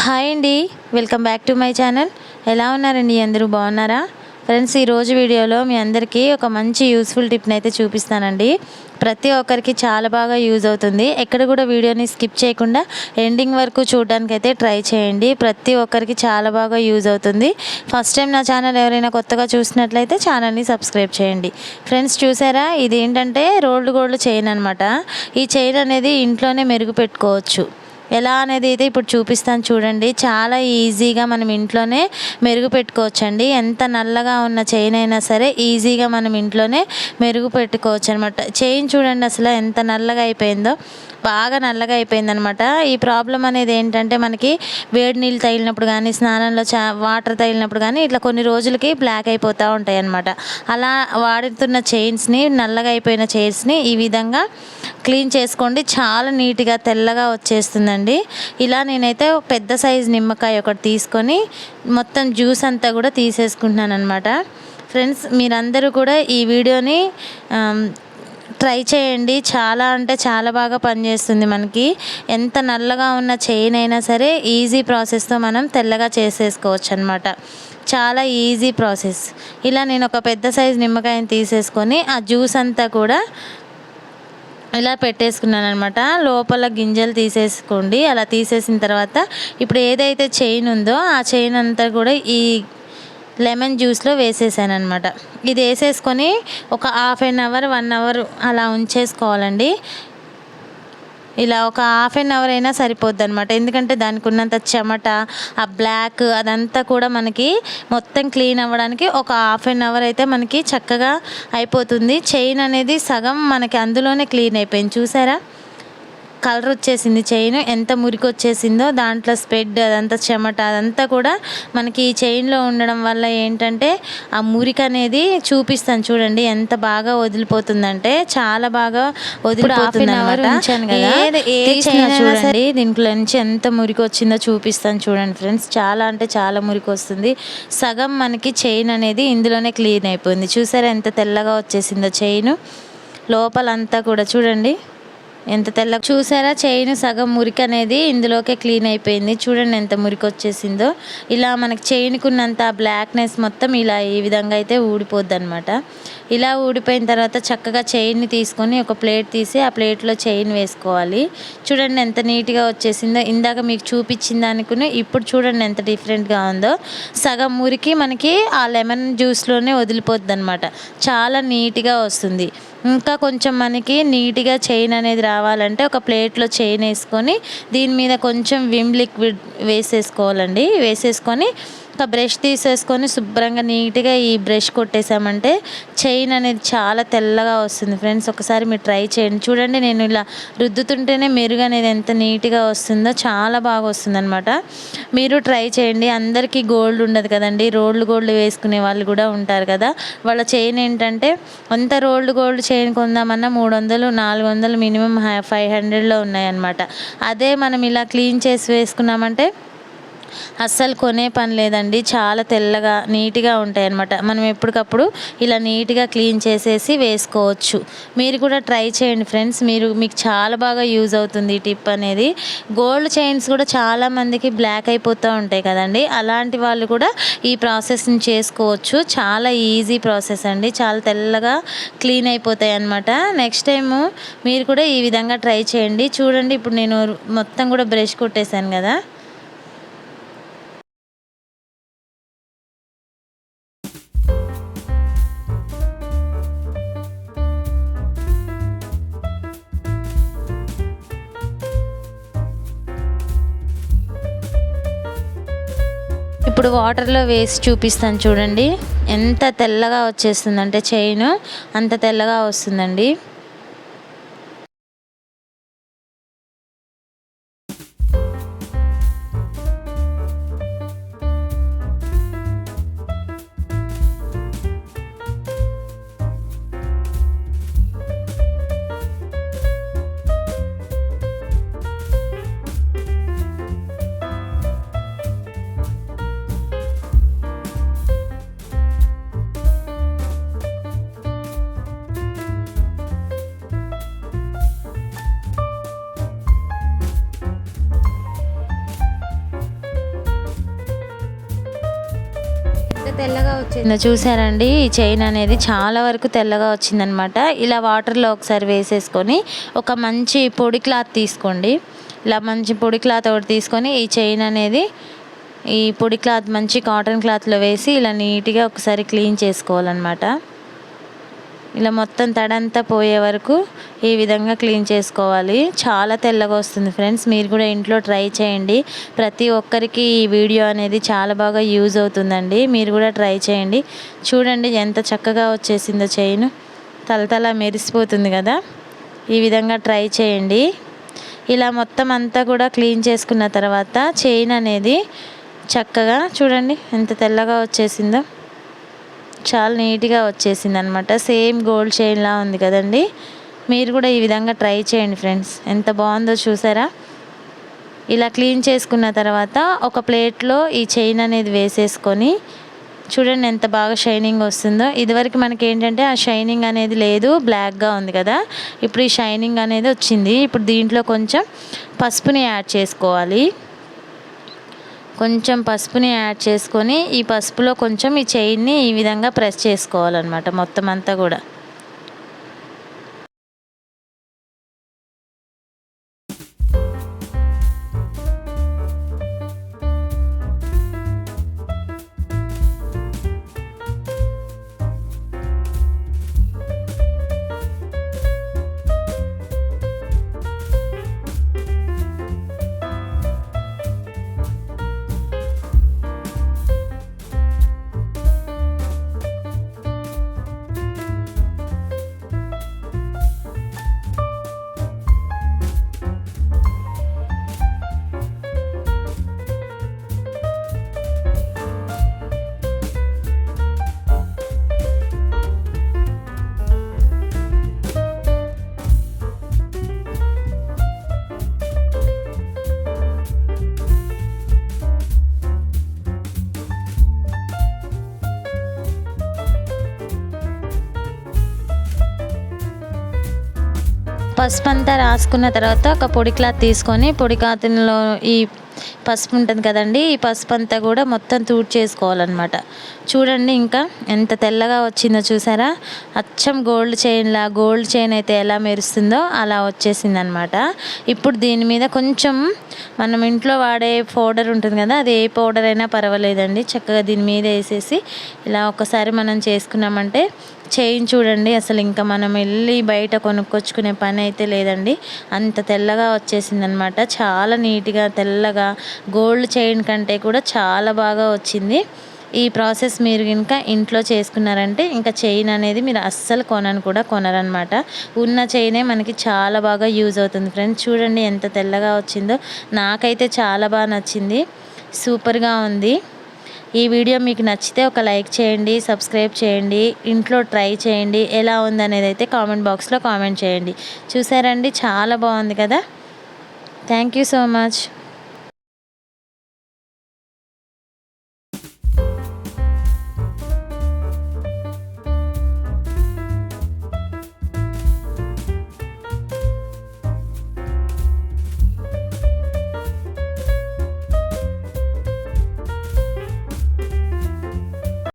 Hi అండి, welcome back to my channel. ఎలా ఉన్నారండి? అందరూ బాగున్నారా? ఫ్రెండ్స్, ఈరోజు వీడియోలో మీ అందరికీ ఒక మంచి యూస్ఫుల్ టిప్ని అయితే చూపిస్తానండి. ప్రతి ఒక్కరికి చాలా బాగా యూజ్ అవుతుంది. ఎక్కడ కూడా వీడియోని స్కిప్ చేయకుండా ఎండింగ్ వరకు చూడడానికి అయితే ట్రై చేయండి. ప్రతి ఒక్కరికి చాలా బాగా యూజ్ అవుతుంది. ఫస్ట్ టైం నా ఛానల్ ఎవరైనా కొత్తగా చూసినట్లయితే ఛానల్ని సబ్స్క్రైబ్ చేయండి. ఫ్రెండ్స్, చూసారా? ఇది ఏంటంటే రోల్డ్ గోల్డ్ చైన్ అనమాట. ఈ చైన్ అనేది ఇంట్లోనే మెరుగు పెట్టుకోవచ్చు. ఎలా అనేది అయితే ఇప్పుడు చూపిస్తాను చూడండి. చాలా ఈజీగా మనం ఇంట్లోనే మెరుగు పెట్టుకోవచ్చండి. ఎంత నల్లగా ఉన్న చైన్ అయినా సరే ఈజీగా మనం ఇంట్లోనే మెరుగు పెట్టుకోవచ్చు అనమాట. చైన్ చూడండి అసలు ఎంత నల్లగా అయిపోయిందో, బాగా నల్లగా అయిపోయిందనమాట. ఈ ప్రాబ్లం అనేది ఏంటంటే మనకి వేడి నీళ్ళు తగిలినప్పుడు కానీ, స్నానంలో వాటర్ తగిలినప్పుడు కానీ ఇట్లా కొన్ని రోజులకి బ్లాక్ అయిపోతూ ఉంటాయి అన్నమాట. అలా వాడుతున్న చైన్స్ని, నల్లగా అయిపోయిన చైన్స్ని ఈ విధంగా క్లీన్ చేసుకోండి. చాలా నీట్గా తెల్లగా వచ్చేస్తుందండి. ఇలా నేనైతే పెద్ద సైజు నిమ్మకాయ ఒకటి తీసుకొని మొత్తం జ్యూస్ అంతా కూడా తీసేసుకుంటున్నాను అనమాట. ఫ్రెండ్స్, మీరందరూ కూడా ఈ వీడియోని ట్రై చేయండి. చాలా అంటే చాలా బాగా పనిచేస్తుంది. మనకి ఎంత నల్లగా ఉన్న చైన్ అయినా సరే ఈజీ ప్రాసెస్తో మనం తెల్లగా చేసేసుకోవచ్చు అనమాట. చాలా ఈజీ ప్రాసెస్. ఇలా నేను ఒక పెద్ద సైజు నిమ్మకాయని తీసేసుకొని ఆ జ్యూస్ అంతా కూడా ఇలా పెట్టేసుకున్నాను అనమాట. లోపల గింజలు తీసేసుకోండి. అలా తీసేసిన తర్వాత ఇప్పుడు ఏదైతే చైన్ ఉందో ఆ చైన్ అంతా కూడా ఈ లెమన్ జ్యూస్లో వేసేసాను అనమాట. ఇది వేసేసుకొని ఒక హాఫ్ అన్ అవర్ 1 అవర్ అలా ఉంచేసుకోవాలండి. ఇలా ఒక హాఫ్ అన్ అవర్ అయినా సరిపోద్ది అనమాట. ఎందుకంటే దానికి ఉన్నంత చెమట, ఆ బ్లాక్ అదంతా కూడా మనకి మొత్తం క్లీన్ అవ్వడానికి ఒక హాఫ్ అన్ అవర్ అయితే మనకి చక్కగా అయిపోతుంది. చైన్ అనేది సగం మనకి అందులోనే క్లీన్ అయిపోయింది. చూసారా? కలర్ వచ్చేసింది. చైన్ ఎంత మురికి వచ్చేసిందో, దాంట్లో స్ప్రెడ్ అదంతా చెమట అదంతా కూడా మనకి ఈ చైన్లో ఉండడం వల్ల ఏంటంటే ఆ మురికి అనేది చూపిస్తాను చూడండి ఎంత బాగా వదిలిపోతుందంటే చాలా బాగా వదిలిపోతుంది అనమాట. చూడండి దీంట్లో నుంచి ఎంత మురికి వచ్చిందో చూపిస్తాను చూడండి ఫ్రెండ్స్. చాలా అంటే చాలా మురికి వస్తుంది. సగం మనకి చైన్ అనేది ఇందులోనే క్లీన్ అయిపోయింది. చూసారా ఎంత తెల్లగా వచ్చేసిందో చైన్ లోపలంతా కూడా. చూడండి ఎంత తెల్ల. చూసారా? చైన్ సగం మురికి అనేది ఇందులోకే క్లీన్ అయిపోయింది. చూడండి ఎంత మురికి వచ్చేసిందో. ఇలా మనకి చైన్కి ఉన్నంత బ్లాక్నెస్ మొత్తం ఇలా ఈ విధంగా అయితే ఊడిపోద్ది అనమాట. ఇలా ఊడిపోయిన తర్వాత చక్కగా చైన్ని తీసుకొని ఒక ప్లేట్ తీసి ఆ ప్లేట్లో చైన్ వేసుకోవాలి. చూడండి ఎంత నీట్గా వచ్చేసిందో. ఇందాక మీకు చూపించిన దానికి ఇప్పుడు చూడండి ఎంత డిఫరెంట్గా ఉందో. సగం మురికి మనకి ఆ లెమన్ జ్యూస్లోనే వదిలిపోద్ది అనమాట. చాలా నీట్గా వస్తుంది. ఇంకా కొంచెం మనకి నీట్గా చైన్ అనేది రావాలంటే ఒక ప్లేట్లో చైన్ వేసుకొని దీని మీద కొంచెం విమ్ లిక్విడ్ వేసేసుకోవాలండి. వేసేసుకొని ఒక బ్రష్ తీసేసుకొని శుభ్రంగా నీట్గా ఈ బ్రష్ కొట్టేసామంటే చైన్ అనేది చాలా తెల్లగా వస్తుంది. ఫ్రెండ్స్, ఒకసారి మీరు ట్రై చేయండి. చూడండి నేను ఇలా రుద్దుతుంటేనే మెరుగు అనేది ఎంత నీట్గా వస్తుందో, చాలా బాగా వస్తుంది అనమాట. మీరు ట్రై చేయండి. అందరికీ గోల్డ్ ఉండదు కదండి. రోల్డ్ గోల్డ్ వేసుకునే వాళ్ళు కూడా ఉంటారు కదా. వాళ్ళ చైన్ ఏంటంటే అంత రోల్డ్ గోల్డ్ చైన్ కొందామన్నా 300 400 మినిమం 500లో ఉన్నాయన్నమాట. అదే మనం ఇలా క్లీన్ చేసి వేసుకున్నామంటే అస్సలు కొనే పని లేదండి. చాలా తెల్లగా నీట్గా ఉంటాయి అన్నమాట. మనం ఎప్పటికప్పుడు ఇలా నీట్గా క్లీన్ చేసేసి వేసుకోవచ్చు. మీరు కూడా ట్రై చేయండి ఫ్రెండ్స్. మీకు చాలా బాగా యూజ్ అవుతుంది ఈ టిప్ అనేది. గోల్డ్ చైన్స్ కూడా చాలామందికి బ్లాక్ అయిపోతూ ఉంటాయి కదండి. అలాంటి వాళ్ళు కూడా ఈ ప్రాసెస్ని చేసుకోవచ్చు. చాలా ఈజీ ప్రాసెస్ అండి. చాలా తెల్లగా క్లీన్ అయిపోతాయి అన్నమాట. నెక్స్ట్ టైము మీరు కూడా ఈ విధంగా ట్రై చేయండి. చూడండి ఇప్పుడు నేను మొత్తం కూడా బ్రష్ కొట్టేశాను కదా. ఇప్పుడు వాటర్లో వేసి చూపిస్తాను చూడండి. ఎంత తెల్లగా వచ్చేస్తుందంటే చైన్ అంత తెల్లగా వస్తుందండి. తెల్లగా వచ్చిందో చూసారండి. ఈ చైన్ అనేది చాలా వరకు తెల్లగా వచ్చిందనమాట. ఇలా వాటర్లో ఒకసారి వేసేసుకొని ఒక మంచి పొడి క్లాత్ తీసుకోండి. ఇలా మంచి పొడి క్లాత్ ఒకటి తీసుకొని ఈ చైన్ అనేది ఈ పొడి క్లాత్ మంచి కాటన్ క్లాత్లో వేసి ఇలా నీట్గా ఒకసారి క్లీన్ చేసుకోవాలన్నమాట. ఇలా మొత్తం తడంతా పోయే వరకు ఈ విధంగా క్లీన్ చేసుకోవాలి. చాలా తెల్లగా వస్తుంది ఫ్రెండ్స్. మీరు కూడా ఇంట్లో ట్రై చేయండి. ప్రతి ఒక్కరికి ఈ వీడియో అనేది చాలా బాగా యూజ్ అవుతుందండి. మీరు కూడా ట్రై చేయండి. చూడండి ఎంత చక్కగా వచ్చేసిందో చైన్. తలతల మెరిసిపోతుంది కదా. ఈ విధంగా ట్రై చేయండి. ఇలా మొత్తం అంతా కూడా క్లీన్ చేసుకున్న తర్వాత చైన్ అనేది చక్కగా చూడండి ఎంత తెల్లగా వచ్చేసిందో. చాలా నీట్గా వచ్చేసింది అనమాట. సేమ్ గోల్డ్ చైన్లా ఉంది కదండి. మీరు కూడా ఈ విధంగా ట్రై చేయండి ఫ్రెండ్స్. ఎంత బాగుందో చూసారా. ఇలా క్లీన్ చేసుకున్న తర్వాత ఒక ప్లేట్లో ఈ చైన్ అనేది వేసేసుకొని చూడండి ఎంత బాగా షైనింగ్ వస్తుందో. ఇదివరకు మనకి ఏంటంటే ఆ షైనింగ్ అనేది లేదు, బ్లాక్గా ఉంది కదా. ఇప్పుడు ఈ షైనింగ్ అనేది వచ్చింది. ఇప్పుడు దీంట్లో కొంచెం పసుపుని యాడ్ చేసుకోవాలి. కొంచెం పసుపుని యాడ్ చేసుకొని ఈ పసుపులో కొంచెం ఈ చైన్ని ఈ విధంగా ప్రెస్ చేసుకోవాలన్నమాట మొత్తం అంతా కూడా. పసుపు అంతా రాసుకున్న తర్వాత ఒక పొడి క్లాత్ తీసుకొని పొడి క్లాత్లో ఈ పసుపు ఉంటుంది కదండి, ఈ పసుపు అంతా కూడా మొత్తం చేసుకోవాలన్నమాట. చూడండి ఇంకా ఎంత తెల్లగా వచ్చిందో చూసారా. అచ్చం గోల్డ్ చైన్ అయితే ఎలా మెరుస్తుందో అలా వచ్చేసింది అనమాట. ఇప్పుడు దీని మీద కొంచెం మనం ఇంట్లో వాడే పౌడర్ ఉంటుంది కదా, అది ఏ పౌడర్ అయినా పర్వాలేదండి. చక్కగా దీని మీద వేసేసి ఇలా ఒకసారి మనం చేసుకున్నామంటే చైన్ చూడండి అసలు ఇంకా మనం వెళ్ళి బయట కొనుక్కొచ్చుకునే పని అయితే లేదండి. అంత తెల్లగా వచ్చేసింది అనమాట. చాలా నీట్గా తెల్లగా గోల్డ్ చైన్ కంటే కూడా చాలా బాగా వచ్చింది. ఈ ప్రాసెస్ మీరు ఇంకా ఇంట్లో చేసుకున్నారంటే ఇంకా చైన్ అనేది మీరు అస్సలు కొనరనమాట. ఉన్న చైనే మనకి చాలా బాగా యూజ్ అవుతుంది ఫ్రెండ్స్. చూడండి ఎంత తెల్లగా వచ్చిందో. నాకైతే చాలా బాగా నచ్చింది, సూపర్గా ఉంది. ఈ వీడియో మీకు నచ్చితే ఒక లైక్ చేయండి, సబ్స్క్రైబ్ చేయండి, ఇంట్లో ట్రై చేయండి. ఎలా ఉందనేది అయితే కామెంట్ బాక్స్లో కామెంట్ చేయండి. చూసారండి చాలా బాగుంది కదా. Thank you so much.